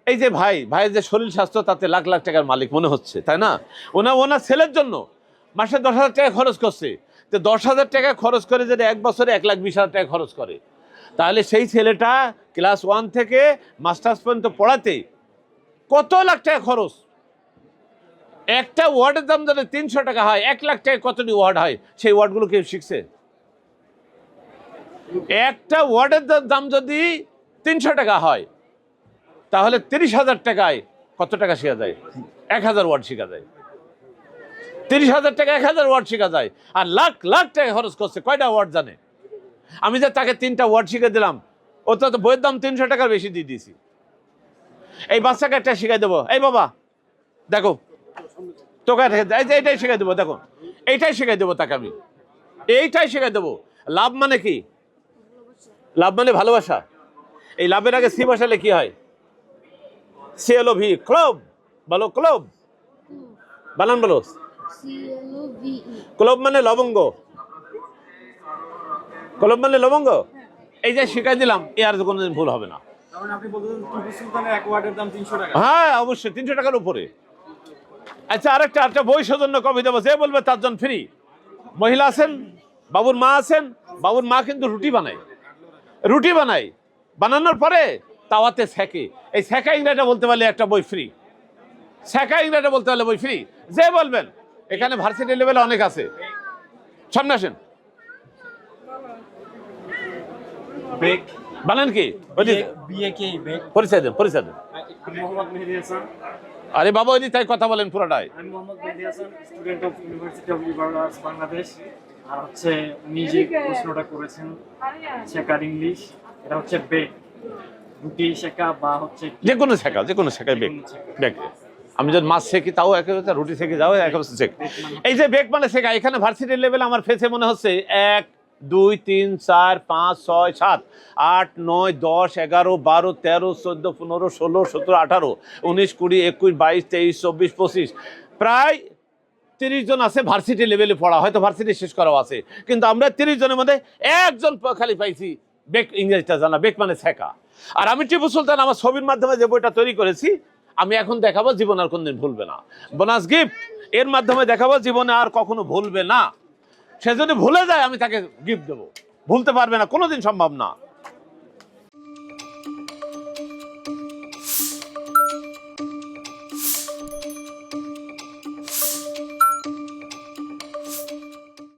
এই যে ভাইয়ের যে শরীর স্বাস্থ্য, তাতে লাখ লাখ টাকার মালিক মনে হচ্ছে, তাই না? ওনার ছেলের জন্য মাসে 10,000 টাকা খরচ করছে। তো 10,000 টাকা খরচ করে যদি 1 বছরে 1,20,000 টাকা খরচ করে, তাহলে সেই ছেলেটা ক্লাস 1 থেকে মাস্টার্স পর্যন্ত পড়াতে কত লাখ টাকা খরচ। একটা ওয়ার্ডের দাম যদি 300 টাকা হয়, 1 লাখ টাকা কতটি ওয়ার্ড হয়? সেই ওয়ার্ডগুলো কেউ শিখছে? একটা ওয়ার্ডের দাম যদি 300 টাকা হয়, তাহলে 30,000 টাকায় কত টাকা শেখা যায়? 1,000 ওয়ার্ড শেখা যায়। 30,000 টাকা 1,000 ওয়ার্ড শেখা যায়। আর লাখ লাখ টাকা খরচ করছে, কয়টা ওয়ার্ড জানে? আমি যে তাকে 3টা ওয়ার্ড শিখে দিলাম, ও তো বইয়ের দাম 300 টাকার বেশি দিয়ে দিয়েছি। এই বাচ্চাকে একটা শিখাই দেবো, এই বাবা দেখো তোকে এইটাই শিখাই দেবো, দেখো এইটাই শিখাই দেবো তাকে, আমি এইটাই শিখাই দেবো। লাভ মানে কি? লাভ মানে ভালোবাসা। এই লাভের আগে সি বসালে কি হয়? CLOV, clove. বলো ক্লোব, বানান বলো। ক্লোব মানে লবঙ্গ, ক্লোব মানে লবঙ্গ। এই যে শিখাই দিলাম, এ আর কোনোদিন ভুল হবে না। হ্যাঁ অবশ্যই 300 টাকার উপরে। আচ্ছা, আরেকটা বই সৌজন্য কবি দেবো, যে বলবে তার জন্য ফ্রি। মহিলা আছেন, বাবুর মা আছেন, বাবুর মা কিন্তু রুটি বানায়, বানানোর পরে তাওয়াতে সেকে। এই সেকা ইংরেজিটা বলতে পারলে একটা বই ফ্রি। সেকা ইংরেজিটা বলতে পারলে বই ফ্রি। যে বলবেন, এখানে ভার্সিটি লেভেলে অনেক আছে। সামনে আসেন, বানান কি? পরিচয় দেন, পরিচয় দেন। আরে বাবা, ওই তাই কথা বলেন পুরোটাই। আমি Mohammad Mehedi Hasan, student of University of Liberal Arts Bangladesh. আর হচ্ছে নিজে প্রশ্নটা করেছেন শেখার ইংলিশ, এটা হচ্ছে বেক, রুটি শেখা বা হচ্ছে যে কোনো শেখায় বেক। আমি যদি মাছ শেখি তাও একেবারে, রুটি শেখে যাও একেবারে শেখ। এই যে বেক মানে শেখা, এখানে ভার্সিটি লেভেলে আমার ফেসে মনে হচ্ছে 1 2 3 4 5 6 7 8 9 10 11 12 13 14 15 16 17 18 19 20 21 22 23 24 25, প্রায় 30 জন আছে ভার্সিটি লেভেলে পড়া, হয়তো ভার্সিটি শেষ করাও আছে। কিন্তু আমরা 30 জনের মধ্যে একজন খালি পাইছি বেক ইংরেজিটা জানা, বেক মানে শেখা। আর আমি টিপু সুলতান আমার ছবির মাধ্যমে যে বইটা তৈরি করেছি, আমি এখন দেখাবো, জীবন আর কোনদিন ভুলবে না। বোনাস গিফট এর মাধ্যমে দেখাবো, জীবনে আর কখনো ভুলবে না। সে যদি ভুলে যায়, আমি তাকে গিফট দেবো, ভুলতে পারবে না, কোনোদিন সম্ভব না।